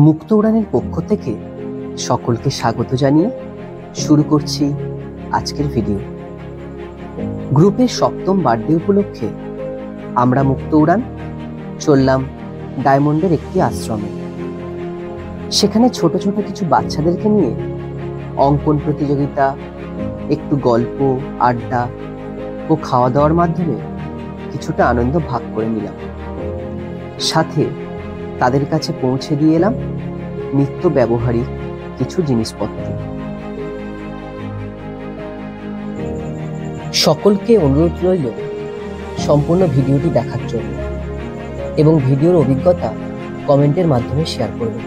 মুক্ত উড়ানের পক্ষ থেকে সকলকে স্বাগত জানিয়ে শুরু করছি আজকের ভিডিও। গ্রুপের 7ম বার্থডে উপলক্ষে আমরা মুক্ত উড়ান চললাম ডায়মন্ডের একটি আশ্রমে। সেখানে ছোট ছোট কিছু বাচ্চাদেরকে নিয়ে অঙ্কন প্রতিযোগিতা, একটু গল্প, আড্ডা ও খাওয়া দাওয়ার মাধ্যমে কিছুটা আনন্দ ভাগ করে নিলাম। সাথে তাদের কাছে পৌঁছে দিয়ে এলাম নিত্য ব্যবহারিক কিছু জিনিসপত্র। সকলকে অনুরোধ রইল সম্পূর্ণ ভিডিওটি দেখার জন্য এবং ভিডিওর অভিজ্ঞতা কমেন্টের মাধ্যমে শেয়ার করবেন।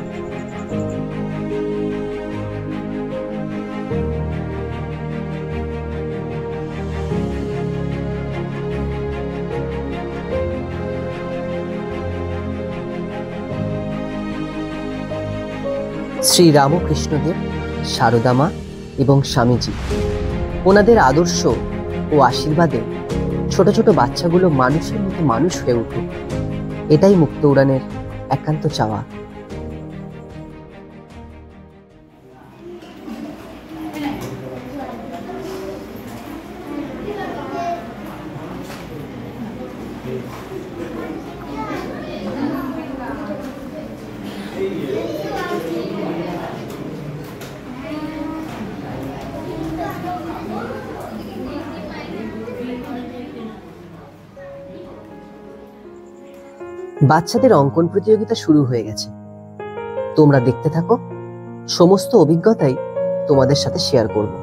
শ্রী রামকৃষ্ণদেব, সারদা মা এবং স্বামীজি, ওনাদের আদর্শ ও আশীর্বাদে ছোট ছোট বাচ্চাগুলো মানুষের মতো মানুষ হয়ে উঠুক, এটাই মুক্ত উড়ানের একান্ত চাওয়া। বাচ্চাদের অঙ্কন প্রতিযোগিতা শুরু হয়ে গেছে। তোমরা দেখতে থাকো, সমস্ত অভিজ্ঞতাই তোমাদের সাথে শেয়ার করব।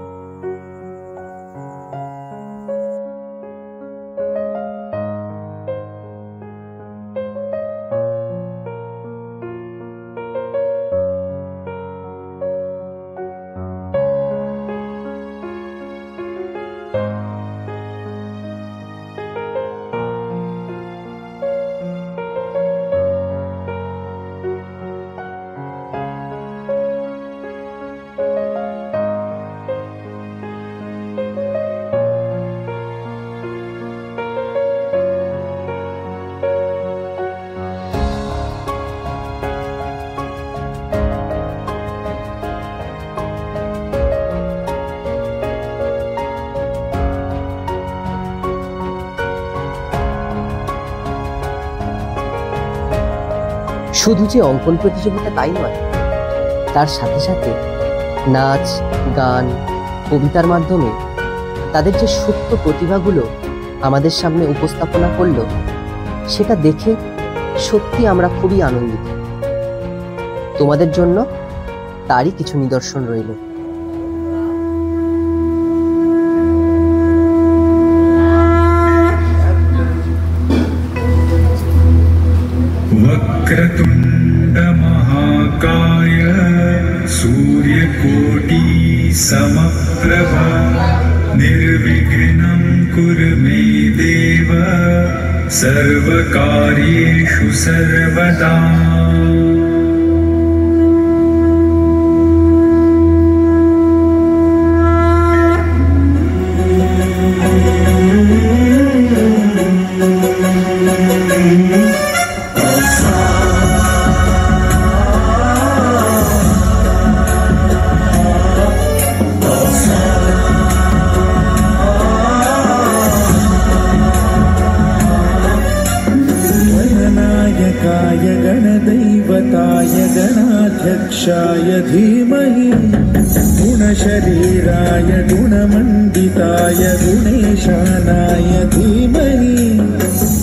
শুধু যে অঙ্কন প্রতিযোগিতা তাই নয়, তার সাথে সাথে নাচ, গান, কবিতার মাধ্যমে তাদের যে সুপ্ত প্রতিভাগুলো আমাদের সামনে উপস্থাপনা করলো, সেটা দেখে সত্যি আমরা খুবই আনন্দিত। তোমাদের জন্য তারই কিছু নিদর্শন রইল। वक्रतुण्ड महाकाय सूर्यकोटि समप्रभा निर्विघ्नं कुरु मे देव सर्वकार्येषु सर्वदा। गणदैवताय गणाध्यक्षाय धीमहि गुणशरीराय गुणमण्डिताय गुणेशानाय धीमहि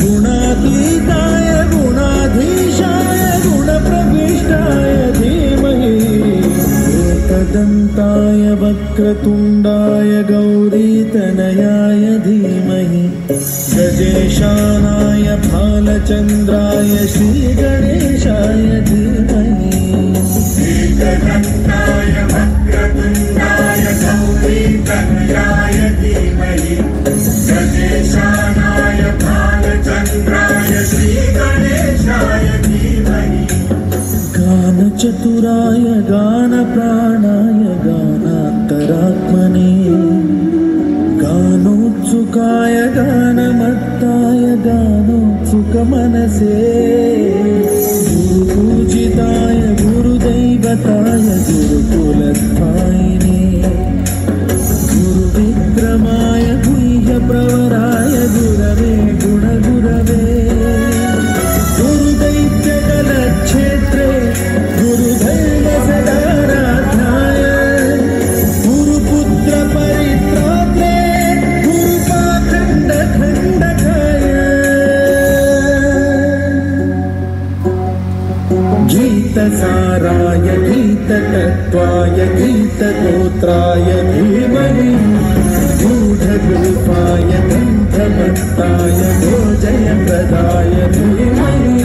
गुणातीताय गुणाधीशाय गुणप्रविष्टाय धीमहि एकदन्ताय वक्रतुण्डाय गौरीतनयाय धीमहि गजेशानाय भालचन्द्राय श्रीगणेशाय धीमहि एकदन्ताय वक्रतुण्डाय गौरीतनयाय धीमहि गजेशानाय भालचन्द्राय श्रीगणेशाय धीमहि गानचतुराय गानप्राणाय गानान्तरात्मने गानोत्सुकाय गानमत्ताय गानोत्सुकमनसे गुरुपूजिताय गुरु गन्धर्वगाय धीमहि गूढगुल्फाय गन्धमत्ताय भोजयप्रदाय धीमहि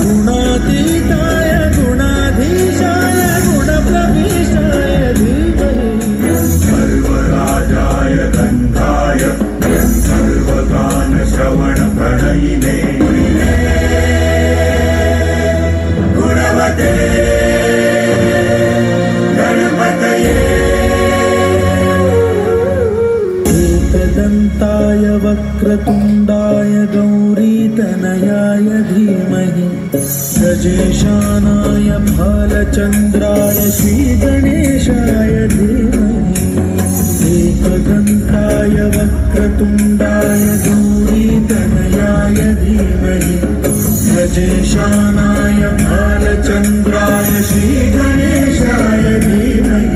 गुणातीताय गुणाधीशाय गुणप्रविशाय धीमहि सर्वराजाय गन्धाय गन्धर्वगानश्रवणप्रणयिने गुणवते गणपतये एकदन्ताय वक्रतुण्डाय गौरीतनयाय धीमहि गजेशानाय भालचन्द्राय श्रीगणेशाय धीमहि एकदन्ताय वक्रतुण्डाय गौरीतनयाय धीमहि गजेशानाय भालचन्द्राय श्रीगणेशाय धीमहि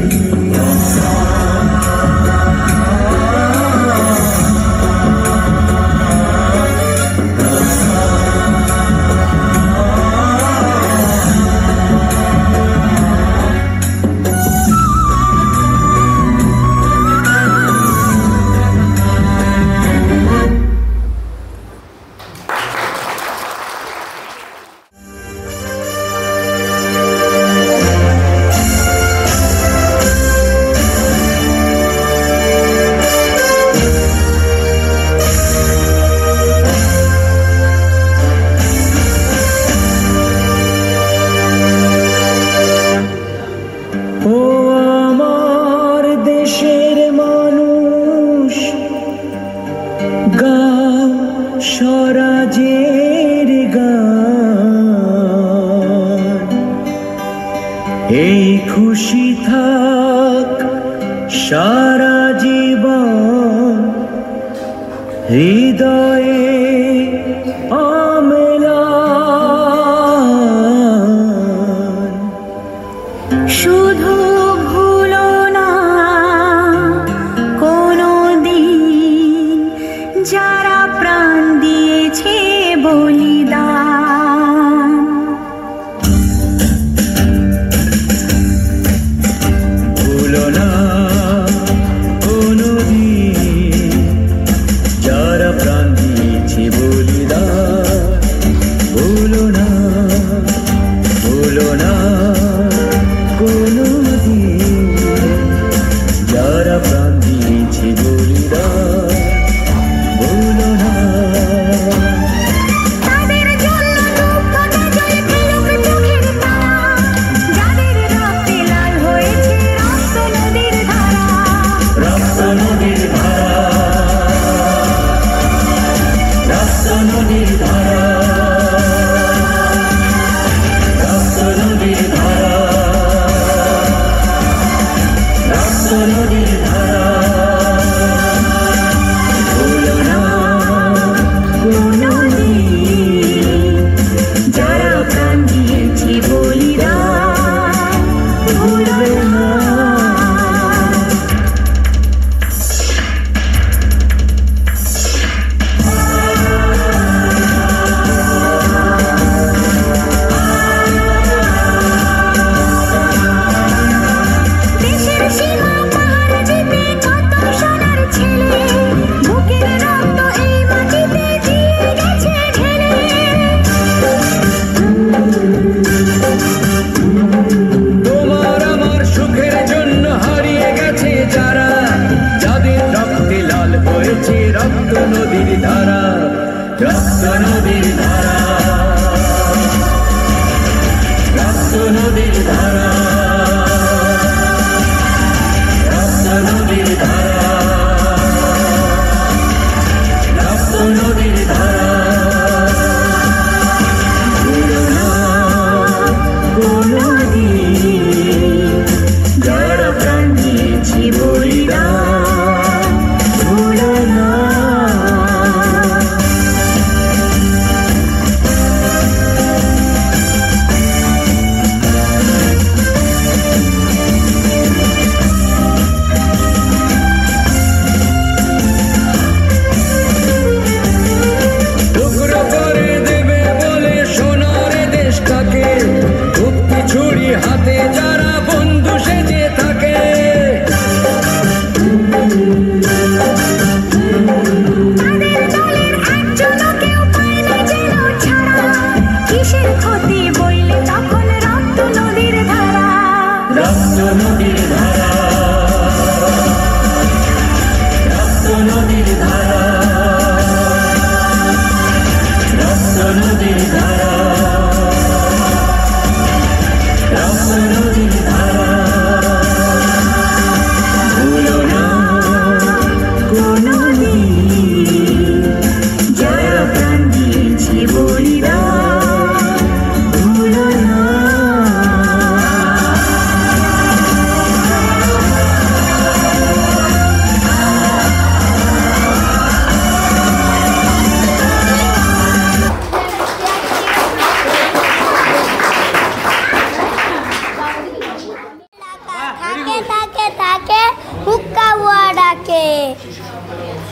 স্বরাজের গান এই খুশি থাক সারা জীবন হৃদয়ে অম্লান শুধু ভুলো না কোনো দিন যারা প্রাণ দিয়েছে বলিদান। ভুলো না কোনো দিন যারা প্রাণ দিয়েছে বলিদান। ভুলো না কোনো দিন যারা প্রাণ দিয়েছে বলিদান। ভুলো না তাদের জন্য দুঃখটা জয় ফেলুক চোখের তারা, যাদের রক্তে লাল হয়েছে রক্ত নদীর ধারা। রক্ত নদীর ধারা, রক্ত নদীর ধারা, রক্ত নদীর ধারা, রক্ত নদীর ধারা। ভুলো না কোনো দিন যারা প্রাণ দিয়েছে বলিদান। ভুলো না দেশের সীমা পাহাড় জিতে কত সোনার ছেলে, বুকের রক্ত এই মাটিতে দিয়ে গেছে ঢেলে। তোমার আমার সুখের জন্য হারিয়ে গেছে যারা, যাদের রক্তে লাল হয়েছে রক্ত নদীর ধারা। রক্ত নদীর ধারা, রক্ত নদীর ধারা, রক্ত নদীর ধারা, রক্ত নদীর ধারা। ভুলো না কোনো দিন যারা প্রাণ দিয়েছে বলিদান। ভুলো না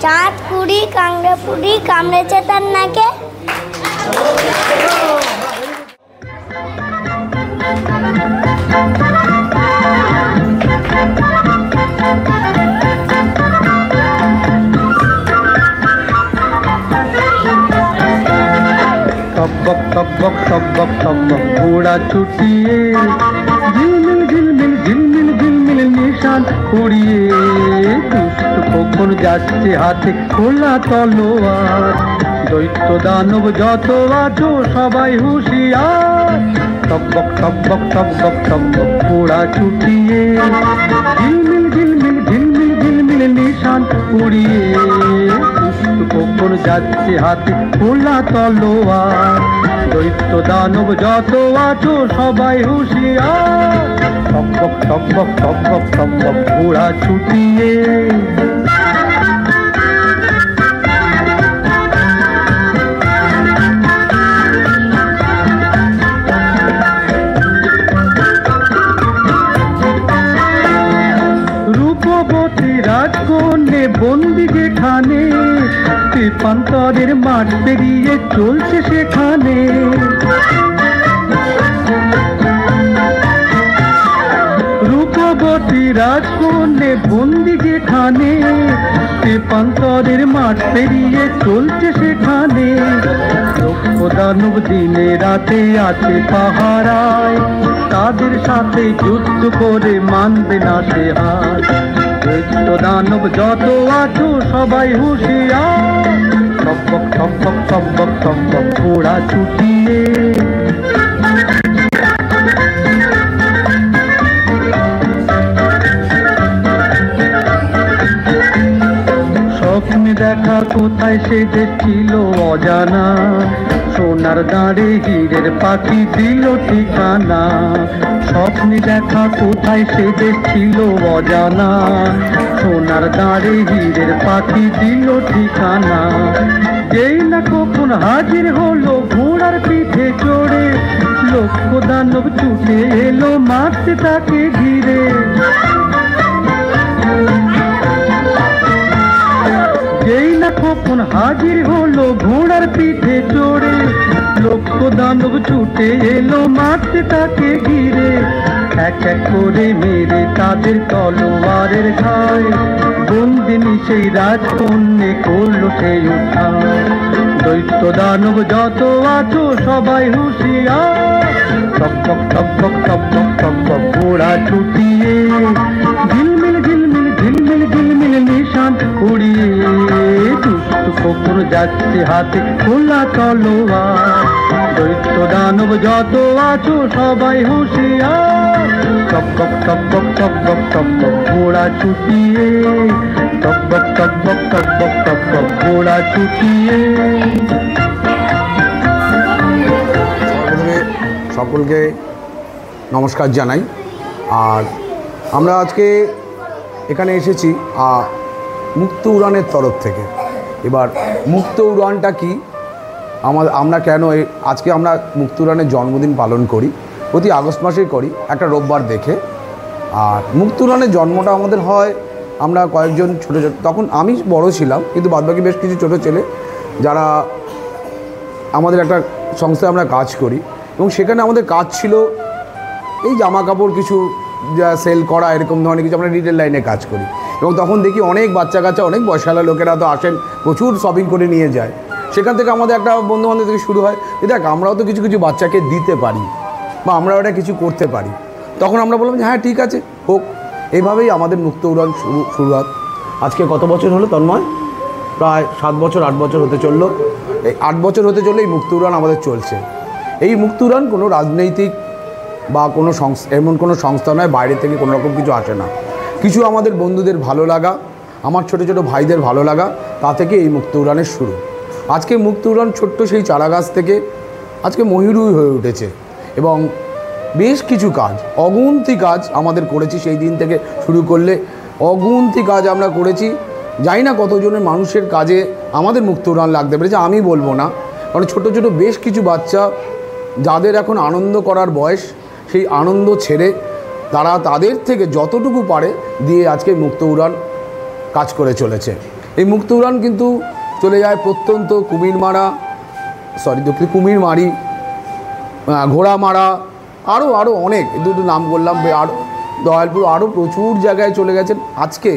চাঁদ কুড়ি কাংড়া পুরি কামড়েছে তার নাকে। টকবক টকবক টকবক টকবক ঘোড়া ছুটিয়ে ঝিলমিল ঝিলমিল ঝিলমিল ঝিলমিল নিশান উড়িয়ে দুষ্ট কখন যাচ্ছে হাতে খোলা তলোয়ার। দৈত্য দানব যত আছো সবাই হুঁশিয়ার। টকবক টকবক টকবক টকবক ঘোড়া ছুটিয়ে ঝিলমিল ঝিলমিল ঝিলমিল ঝিলমিল নিশান উড়িয়ে দুষ্ট কখন যাচ্ছে হাতে খোলা তলোয়ার। দৈত্য দানব যত আছো সবাই হুঁশিয়ার। টকবক টকবক টকবক টকবক ঘোড়া ছুটিয়ে। রূপবতী রাজকন্যে বন্দি যেখানে, পান্তরের মাঠ পেরিয়ে চলছে সেখানে। রূপবতী রাজকন্যে বন্দি যেখানে, পান্তরের মাঠ পেরিয়ে চলছে সেখানে। লক্ষ দানব দিনে রাতে আছে পাহারায়, তাদের সাথে যুদ্ধ করে মানবে না সে হার। দৈত্য দানব যত আছো সবাই হুঁশিয়ার। টকবক টকবক টকবক টকবক ঘোড়া ছুটিয়ে। স্বপ্নে দেখা কোথায় সে দেশ ছিল অজানা, সোনার দাঁড়ে হীরের পাখি দিল ঠিকানা। স্বপ্নে দেখা কোথায় সে দেশ ছিল অজানা, সোনার দাঁড়ে হীরের পাখি দিল ঠিকানা। যেই না কখন হাজির হলো ঘোড়ার পিঠে চড়ে, লক্ষ দানব ছুটে এলো মারতে তাকে ঘিরে। যেই না কখন হাজির হলো ঘোড়ার পিঠে চড়ে, লক্ষ দানব ছুটে এলো মারতে তাকে ঘিরে। এক এক করে মেরে তাদের তলোয়ারের ঘায়, বন্দিনী সেই রাজকন্যে করলো সেই উদ্ধার। দৈত্য দানব যত আছো সবাই হুঁশিয়ার। টকবক টকবক টকবক টকবক ঘোড়া ছুটিয়ে ঝিলমিল ঝিলমিল ঝিলমিল ঝিলমিল নিশান উড়িয়ে দুষ্ট কখন যাচ্ছে হাতে খোলা তলোয়ার। দৈত্য দানব যত আছো সবাই হুঁশিয়ার। টকবক টকবক টকবক টকবক ঘোড়া ছুটিয়ে। টকবক টকবক টকবক টকবক ঘোড়া ছুটিয়ে। প্রথমে সকলকে নমস্কার জানাই। আর আমরা আজকে এখানে এসেছি মুক্ত উড়ানের তরফ থেকে। এবার মুক্ত উড়ানটা কি, আমরা কেন আজকে আমরা মুক্ত উড়ানের জন্মদিন পালন করি, প্রতি আগস্ট মাসেই করি একটা রোববার দেখে। আর মুক্ত উড়ানের জন্মটা আমাদের হয়, আমরা কয়েকজন ছোটো ছোটো, তখন আমি বড় ছিলাম কিন্তু বাদবাকি বেশ কিছু ছোটো ছেলে যারা আমাদের একটা সংস্থায় আমরা কাজ করি, এবং সেখানে আমাদের কাজ ছিল এই জামা কাপড় কিছু যা সেল করা, এরকম ধরনের কিছু আমরা রিটেল লাইনে কাজ করি। এবং তখন দেখি অনেক বাচ্চা কাচ্চা, অনেক বয়সালা লোকেরা তো আসেন, প্রচুর শপিং করে নিয়ে যায়। সেখান থেকে আমাদের একটা বন্ধুবান্ধব থেকে শুরু হয়, দেখ আমরাও তো কিছু কিছু বাচ্চাকে দিতে পারি বা আমরা ওটা কিছু করতে পারি। তখন আমরা বললাম যে হ্যাঁ ঠিক আছে হোক। এইভাবেই আমাদের মুক্ত উড়ান শুরুয়াত। আজকে কত বছর হলো তন্ময়? প্রায় 7 বছর 8 বছর হতে চললো। এই 8 বছর হতে চললে এই মুক্ত উড়ান আমাদের চলছে। এই মুক্ত উড়ান কোনো রাজনৈতিক বা কোনো এমন কোনো সংস্থা নয়, বাইরে থেকে কোনো রকম কিছু আসে না। কিছু আমাদের বন্ধুদের ভালো লাগা, আমার ছোটো ছোটো ভাইদের ভালো লাগা, তা থেকে এই মুক্ত উড়ানের শুরু। আজকে মুক্ত উড়ান ছোট্ট সেই চারা গাছ থেকে আজকে ময়ূরই হয়ে উঠেছে। এবং বেশ কিছু কাজ, অগুন্তি কাজ আমাদের করেছি সেই দিন থেকে শুরু করলে অগুন্তি কাজ আমরা করেছি। জানি না কতজনের মানুষের কাজে আমাদের মুক্ত উড়ান লাগতে পেরেছে, আমি বলবো না, কারণ ছোটো ছোটো বেশ কিছু বাচ্চা যাদের এখন আনন্দ করার বয়স, সেই আনন্দ ছেড়ে তারা তাদের থেকে যতটুকু পারে দিয়ে আজকে মুক্ত উড়ান কাজ করে চলেছে। এই মুক্ত উড়ান কিন্তু চলে যায় প্রত্যন্ত কুমিরমারি, ঘোড়ামারা, আরও অনেক, দুটো নাম বললাম, আরও দয়ালপুর, আরও প্রচুর জায়গায় চলে গেছেন। আজকে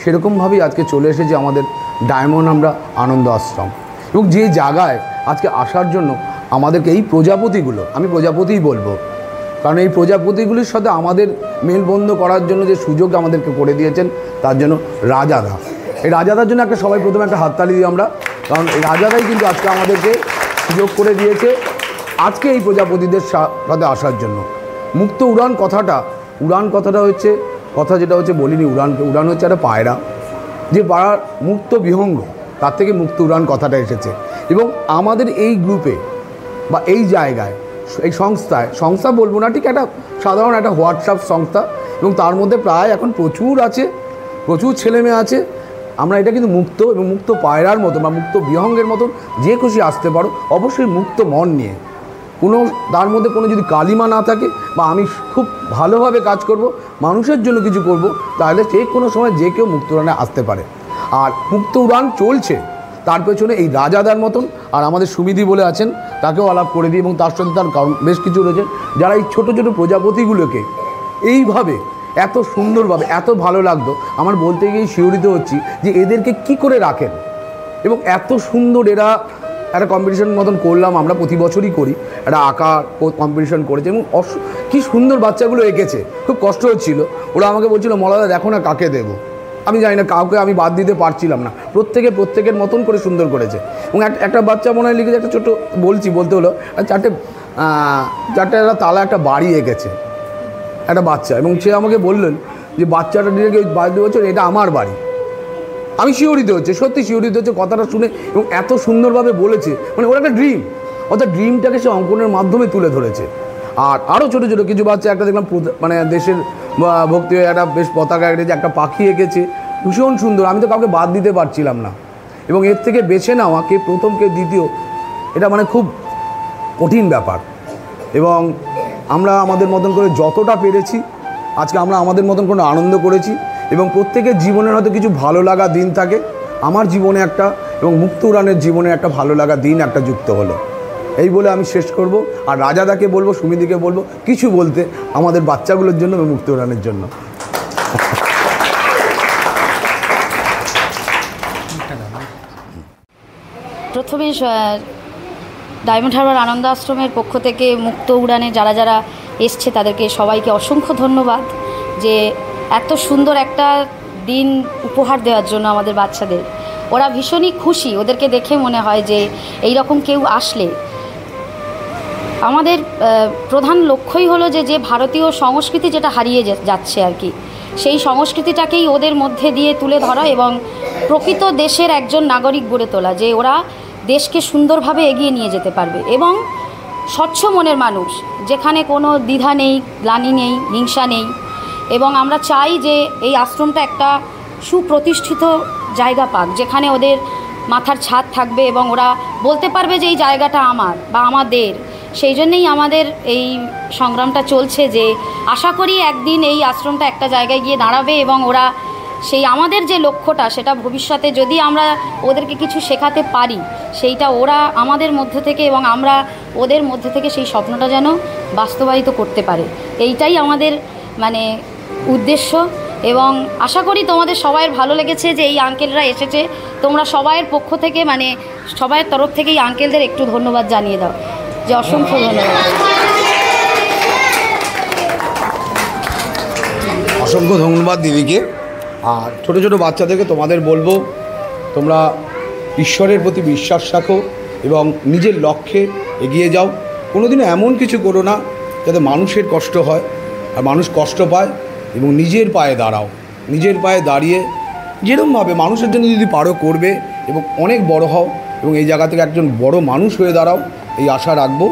সেরকমভাবেই আজকে চলে এসেছে আমাদের ডায়মন্ড আমরা আনন্দ আশ্রম। এবং যে জায়গায় আজকে আসার জন্য আমাদেরকে এই প্রজাপতিগুলো, আমি প্রজাপতিই বলবো, কারণ এই প্রজাপতিগুলির সাথে আমাদের মেলবন্ধ করার জন্য যে সুযোগ আমাদেরকে করে দিয়েছেন, তার জন্য রাজাদা, এই রাজাদার জন্য সবাই প্রথমে একটা হাততালি দিই আমরা, কারণ এই রাজাদাই কিন্তু আজকে আমাদেরকে সুযোগ করে দিয়েছে আজকে এই প্রজাপতিদের সাথে আসার জন্য। মুক্ত উড়ান কথাটা হচ্ছে যেটা হচ্ছে বলিনি, উড়ান হচ্ছে একটা পায়রা, যে পায়রার মুক্ত বিহঙ্গ, তার থেকে মুক্ত উড়ান কথাটা এসেছে। এবং আমাদের এই গ্রুপে বা এই জায়গায়, এই সংস্থা বলবো না, ঠিক একটা সাধারণ একটা হোয়াটসঅ্যাপ সংস্থা, এবং তার মধ্যে প্রায় এখন প্রচুর ছেলেমেয়ে আছে। আমরা এটা কিন্তু মুক্ত এবং মুক্ত পায়রার মতো বা মুক্ত বিহঙ্গের মতন যে খুশি আসতে পারো, অবশ্যই মুক্ত মন নিয়ে, তার মধ্যে কোনো যদি কালিমা না থাকে বা আমি খুব ভালোভাবে কাজ করব, মানুষের জন্য কিছু করব, তাহলে যে কোনো সময় যে কেউ মুক্ত উড়ানে আসতে পারে। আর মুক্ত উড়ান চলছে, তার পেছনে এই রাজাদার মতন আর আমাদের সুমিদি বলে আছেন, তাকেও আলাপ করে দিই, এবং তার সাথে তার বেশ কিছু রয়েছেন যারা এই ছোটো প্রজাপতিগুলোকে এইভাবে এত সুন্দরভাবে, এত ভালো লাগতো, আমার বলতে গিয়ে শিহরিত হচ্ছি যে এদেরকে কি করে রাখেন। এবং এত সুন্দর, এরা একটা কম্পিটিশন মতন করলাম, আমরা প্রতি বছরই করি, একটা আঁকা কম্পিটিশন করেছে, এবং কি সুন্দর বাচ্চাগুলো এঁকেছে, খুব কষ্ট হচ্ছিল। ওরা আমাকে বলছিল, মলাদা দেখো না কাকে দেবো, আমি জানি না, কাউকে আমি বাদ দিতে পারছিলাম না, প্রত্যেকের মতন করে সুন্দর করেছে। এবং একটা বাচ্চা মনে হয় লিখেছে, একটা ছোটো বলতে হলো, চারটে তালা একটা বাড়ি এঁকেছে একটা বাচ্চা, এবং সে আমাকে বললেন যে বাচ্চাটা নিজেকে বাড়ি বছর এটা আমার বাড়ি। আমি শিহরিত হচ্ছে, সত্যি শিহরিত হচ্ছে কথাটা শুনে, এবং এত সুন্দরভাবে বলেছে, মানে ওর একটা ড্রিম, অর্থাৎ ড্রিমটাকে সে অঙ্কনের মাধ্যমে তুলে ধরেছে। আর আরও ছোটো কিছু বাচ্চা, একটা দেখলাম মানে দেশের ভক্তি হয়ে একটা বেশ পতাকা এঁকেছে, একটা পাখি এঁকেছে, ভীষণ সুন্দর। আমি তো কাউকে বাদ দিতে পারছিলাম না, এবং এর থেকে বেছে নেওয়া কে প্রথম কে দ্বিতীয়, এটা মানে খুব কঠিন ব্যাপার। এবং আমরা আমাদের মতন করে যতটা পেরেছি আজকে আমরা আমাদের মতন করে আনন্দ করেছি, এবং প্রত্যেকের জীবনের হয়তো কিছু ভালো লাগা দিন থাকে, আমার জীবনে একটা, এবং মুক্ত উড়ানের জীবনে একটা ভালো লাগা দিন একটা যুক্ত হলো। এই বলে আমি শেষ করব। আর রাজাদাকে বলবো, সুমিদিকে বলবো কিছু বলতে আমাদের বাচ্চাগুলোর জন্য এবং মুক্ত উড়ানের জন্য। প্রথমে ডায়মন্ড হারবার আনন্দ আশ্রমের পক্ষ থেকে মুক্ত উড়ানে যারা এসছে তাদেরকে সবাইকে অসংখ্য ধন্যবাদ, যে এত সুন্দর একটা দিন উপহার দেওয়ার জন্য আমাদের বাচ্চাদের। ওরা ভীষণই খুশি, ওদেরকে দেখে মনে হয় যে এই রকম কেউ আসলে। আমাদের প্রধান লক্ষ্যই হলো যে ভারতীয় সংস্কৃতি যেটা হারিয়ে যাচ্ছে আর কি, সেই সংস্কৃতিটাকেই ওদের মধ্যে দিয়ে তুলে ধরা এবং প্রকৃত দেশের একজন নাগরিক গড়ে তোলা, যে ওরা দেশকে সুন্দরভাবে এগিয়ে নিয়ে যেতে পারবে। এবং স্বচ্ছ মনের মানুষ, যেখানে কোনো দ্বিধা নেই, গ্লানি নেই, হিংসা নেই। এবং আমরা চাই যে এই আশ্রমটা একটা সুপ্রতিষ্ঠিত জায়গা পাক, যেখানে ওদের মাথার ছাদ থাকবে এবং ওরা বলতে পারবে যে এই জায়গাটা আমার বা আমাদের। সেই জন্যেই আমাদের এই সংগ্রামটা চলছে, যে আশা করি একদিন এই আশ্রমটা একটা জায়গায় গিয়ে দাঁড়াবে, এবং ওরা সেই আমাদের যে লক্ষ্যটা, সেটা ভবিষ্যতে যদি আমরা ওদেরকে কিছু শেখাতে পারি, সেইটা ওরা আমাদের মধ্যে থেকে এবং আমরা ওদের মধ্যে থেকে সেই স্বপ্নটা যেন বাস্তবায়িত করতে পারে। এইটাই আমাদের মানে উদ্দেশ্য। এবং আশা করি তোমাদের সবাইয়ের ভালো লেগেছে যে এই আঙ্কেলরা এসেছে। তোমরা সবাইয়ের পক্ষ থেকে মানে সবাইয়ের তরফ থেকে এই আঙ্কেলদের একটু ধন্যবাদ জানিয়ে দাও, যে অসংখ্য ধন্যবাদ। অসংখ্য ধন্যবাদ দিদিকে। আর ছোটো ছোটো বাচ্চাদেরকে তোমাদের বলবো, তোমরা ঈশ্বরের প্রতি বিশ্বাস রাখো এবং নিজের লক্ষ্যে এগিয়ে যাও। কোনোদিনও এমন কিছু করো না যাতে মানুষের কষ্ট হয় আর মানুষ কষ্ট পায়, এবং নিজের পায়ে দাঁড়াও। নিজের পায়ে দাঁড়িয়ে যেরকমভাবে মানুষের জন্য যদি পারো করবে এবং অনেক বড় হও এবং এই জায়গা থেকে একজন বড় মানুষ হয়ে দাঁড়াও, এই আশা রাখবো।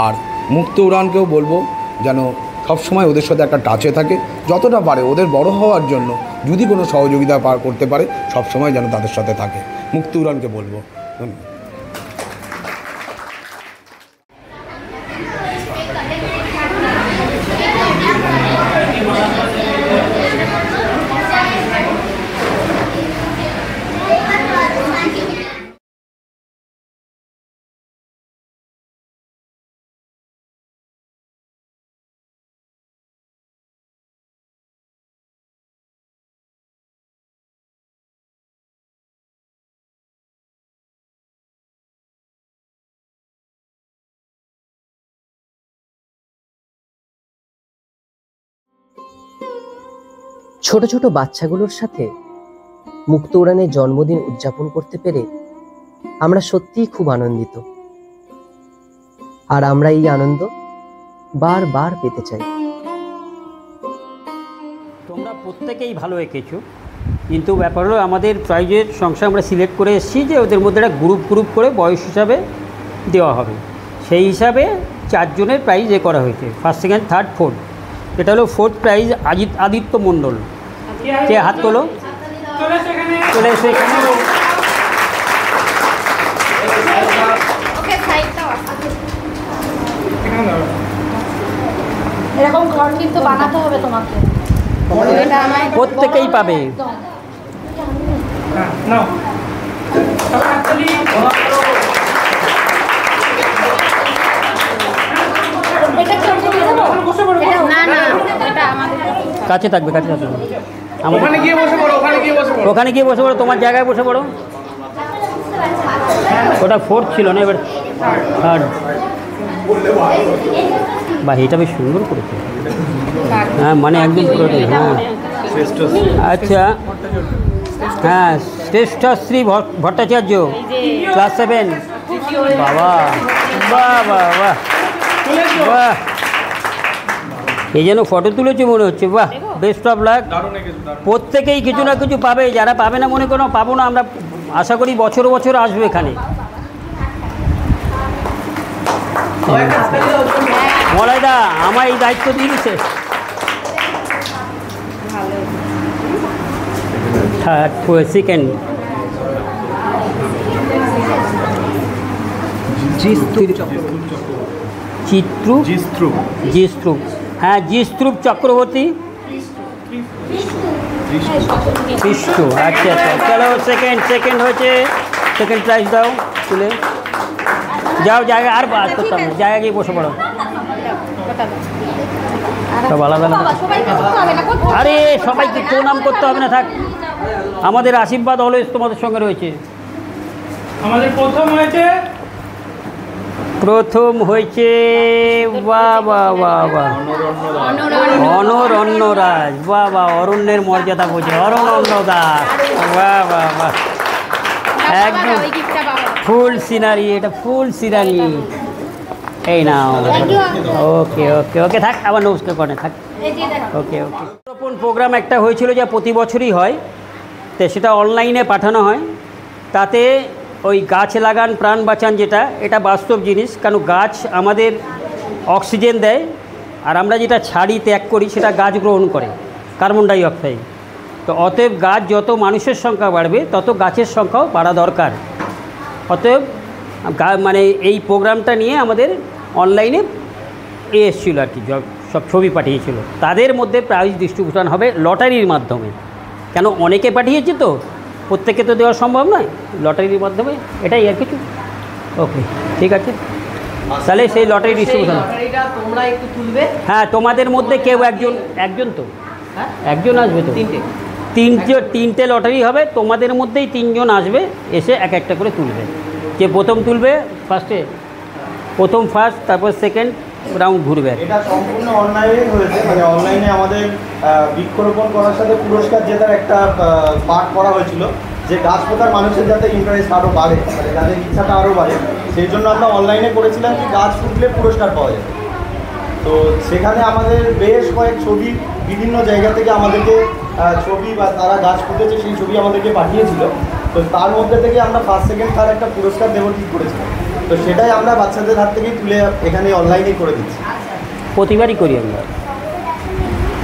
আর মুক্ত উড়ানকেও বলবো যেন সবসময় ওদের সাথে একটা টাচে থাকে, যতটা পারে ওদের বড় হওয়ার জন্য যদি কোনো সহযোগিতা করতে পারে সবসময় যেন তাদের সাথে থাকে। মুক্ত উড়ানকে বলবো ধন্যবাদ। ছোট ছোট বাচ্চাগুলোর সাথে মুক্ত উড়ানের জন্মদিন উদযাপন করতে পেরে আমরা সত্যিই খুব আনন্দিত, আর আমরা এই আনন্দ বারবার পেতে চাই। তোমরা প্রত্যেকেই ভালো এঁকেছো, কিন্তু ব্যাপার হলো আমাদের প্রাইজের সংখ্যা আমরা সিলেক্ট করে এসেছি যে ওদের মধ্যে একটা গ্রুপ গ্রুপ করে বয়স হিসাবে দেওয়া হবে। সেই হিসাবে 4 জনের প্রাইজ করা হয়েছে, ফার্স্ট, সেকেন্ড, থার্ড, ফোর্থ। এটা হলো ফোর্থ প্রাইজ আদিত্য মণ্ডল। কে হাত তোলো, চলে এসে এখানে। এরকম ঘর কিন্তু বানাতে হবে তোমাকে, প্রত্যেকেই পাবে। কাছে থাকবে, কাছে থাকবে। ওখানে গিয়ে বসে পড়ো, তোমার জায়গায় বসে পড়ো। ওটা ফোর্থ ছিল না, এবার থার্ড। বা এটা বেশ সুন্দর করেছে। হ্যাঁ, মানে একদম পুরোটাই। হ্যাঁ, আচ্ছা। হ্যাঁ, শ্রেষ্ঠশ্রী ভট্টাচার্য, ক্লাস 7। বাবা, বাহ বাহ বাহ বাহ, এই যেন ফটো তুলেছে মনে হচ্ছে। বাহ, বেস্ট অফ লাক। প্রত্যেকেই কিছু না কিছু পাবে, যারা পাবে না মনে করো পাবো না, আমরা আশা করি বছর বছর আসবে এখানে। মলয়দা আমার এই দায়িত্ব দিয়েছে। থার্ড, সেকেন্ড, জিস্ত্রুপ। হ্যাঁ, জিস্ত্রুপ চক্রবর্তী। বিষ্ণু, আচ্ছা আচ্ছা। চলো, সেকেন্ড হয়েছে। সেকেন্ড প্রাইজ দাও তুলে। যাও জায়গা, আর বাদ করতাম না, জায়গা গিয়ে বসে পড়ো। সব আলাদা আলাদা। আরে সবাইকে প্রণাম করতে হবে না, থাক। আমাদের আশীর্বাদ অলওয়েজ তোমাদের সঙ্গে রয়েছে। আমাদের প্রথম হয়েছে বাহ বাহ বাহ বাহ, অনরণ্যরাজ। বাহ বাহ, অরণ্যের মর্যাদা বোঝে, অরণ্য দাস। বাহ বাহ বাহ, একদম ফুল সিনারি। এটা ফুল সিনারি। এই নাও। ওকে ওকে ওকে, থাক, আবার নমস্কার করে থাক। ওকে ওকে। রোপণ প্রোগ্রাম একটা হয়েছিল, যা প্রতি বছরই হয়, তো সেটা অনলাইনে পাঠানো হয়। তাতে ওই গাছ লাগান প্রাণ বাঁচান, যেটা এটা বাস্তব জিনিস। কারণ গাছ আমাদের অক্সিজেন দেয়, আর আমরা যেটা ছাড়ি, ত্যাগ করি, সেটা গাছ গ্রহণ করে কার্বন ডাই অক্সাইড। তো অতএব গাছ, যত মানুষের সংখ্যা বাড়বে তত গাছের সংখ্যাও বাড়া দরকার। অতএব মানে এই প্রোগ্রামটা নিয়ে আমাদের অনলাইনে এসেছিল আর কি, সব ছবি পাঠিয়েছিল। তাদের মধ্যে প্রাইজ ডিস্ট্রিবিউশন হবে লটারির মাধ্যমে। কেন, অনেকে পাঠিয়েছে তো, প্রত্যেকে তো দেওয়া সম্ভব নয়, লটারির মাধ্যমে। এটাই আর কিছু। ওকে, ঠিক আছে। তাহলে সেই লটারি ডিস্ট্রিবিউশন তোমরা একটু তুলবে। হ্যাঁ, তোমাদের মধ্যে কেউ একজন তো একজন আসবে তো। তিনটে লটারি হবে, তোমাদের মধ্যেই 3 জন আসবে, এসে এক একটা করে তুলবে। যে প্রথম তুলবে ফার্স্ট, তারপর সেকেন্ড রাউন্ড ঘুরবে। এটা সম্পূর্ণ অনলাইনে হয়েছে, মানে অনলাইনে আমাদের বৃক্ষরোপণ করার সাথে পুরস্কার জেতার একটা পাঠ করা হয়েছিল, যে গাছ পোতার মানুষের যাতে ইন্টারেস্ট আরও বাড়ে, মানে যাদের ইচ্ছাটা আরও বাড়ে, সেই জন্য আমরা অনলাইনে করেছিলাম কি গাছ ফুটলে পুরস্কার পাওয়া যাবে। তো সেখানে আমাদের বেশ কয়েক ছবি বিভিন্ন জায়গা থেকে আমাদেরকে ছবি বা তারা গাছ ফুটেছে সেই ছবি আমাদেরকে পাঠিয়েছিল। তো তার মধ্যে থেকে আমরা ফার্স্ট, সেকেন্ড, থার্ড একটা পুরস্কার দেবো ঠিক করেছিলাম। তো সেটাই আমরা বাচ্চাদের হাত থেকেই তুলে এখানে অনলাইনে করে দিচ্ছি। প্রতিবারই করি আমরা।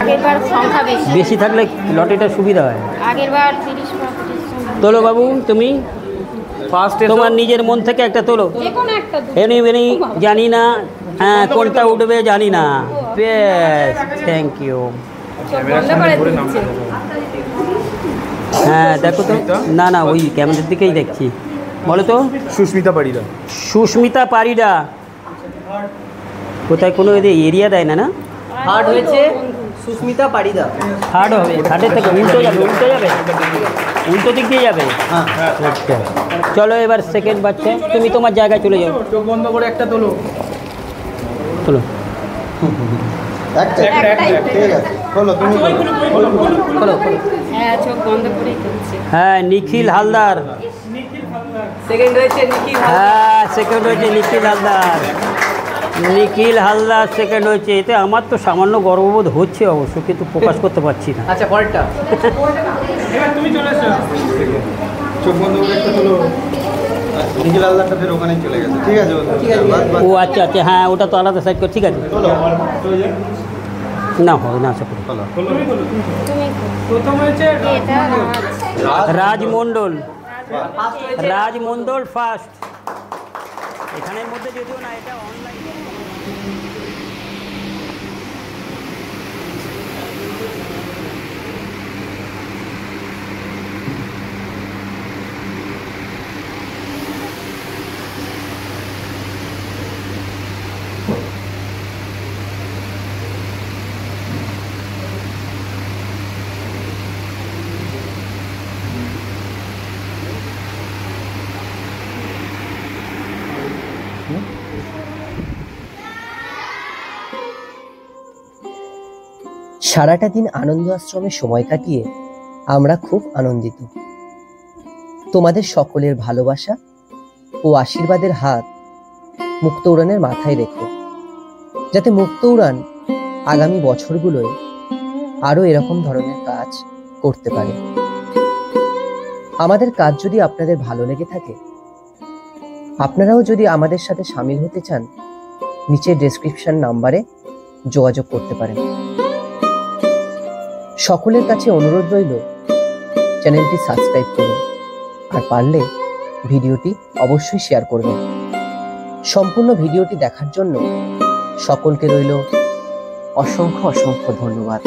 আগেরবার সংখ্যা বেশি থাকলে লটারিটা সুবিধা হয়। আগেরবার 30। তোলো বাবু, তুমি ফার্স্ট, তোমার নিজের মন থেকে একটা তোলো। এনি জানি না, হ্যাঁ, কোনটা উঠবে জানি না। বেশ, থ্যাংক ইউ। হ্যাঁ, দেখো তো। না, ওই ক্যামেরার দিকেই দেখছি। বলো তো। সুস্মিতা পারিডা কোথায়? কোনো এরিয়া দেয় না? থার্ড হয়েছে সুস্মিতা পারিদা। থার্ড হবে, থার্ডের থেকে উল্টো দিক দিয়ে যাবে। আচ্ছা, চলো এবার সেকেন্ড বাচ্চা, তুমি তোমার জায়গায় চলে যাও। চোখ বন্ধ করে একটা তোলো। একটা ঠিক আছে, খোলো তুমি খোলো। হ্যাঁ, চোখ বন্ধ করেই করছে। হ্যাঁ, নিখিল হালদার। সেকেন্ড হয়েছে নিখিল। হ্যাঁ, সেকেন্ড হয়েছে নিখিল হালদার। নিখিল হালদার সেকেন্ড হয়েছে। এতে আমার তো সামান্য গর্ববোধ হচ্ছে অবশ্য, কিন্তু প্রকাশ করতে পারছি না। আচ্ছা, পরেরটা। চোখ বন্ধ করে একটু খোলো। নিখিল হালদারটা ফের ওখানেই চলে গেছে। ঠিক আছে ও আচ্ছা আচ্ছা, হ্যাঁ ওটা তো আলাদা সাইড করে। ঠিক আছে, খোলো। না হবে না, আশা করি। রাজমণ্ডল। রাজমণ্ডল ফার্স্ট। এখানের মধ্যে যদিও না, এটা অনলাইন। সারাটা দিন আনন্দ আশ্রমে সময় কাটিয়ে আমরা খুব আনন্দিত। তোমাদের সকলের ভালোবাসা ও আশীর্বাদের হাত মুক্ত উড়ানের মাথায় রেখো, যাতে মুক্ত উড়ান আগামী বছরগুলোয় আরো এরকম ধরনের কাজ করতে পারে। আমাদের কাজ যদি আপনাদের ভালো লেগে থাকে, আপনারাও যদি আমাদের সাথে সামিল হতে চান, নিচের ডেসক্রিপশন নাম্বারে যোগাযোগ করতে পারেন। সকলের কাছে অনুরোধ রইল, চ্যানেলটি সাবস্ক্রাইব করুন, আর পারলে ভিডিওটি অবশ্যই শেয়ার করবেন। সম্পূর্ণ ভিডিওটি দেখার জন্য সকলকে রইল অসংখ্য অসংখ্য ধন্যবাদ।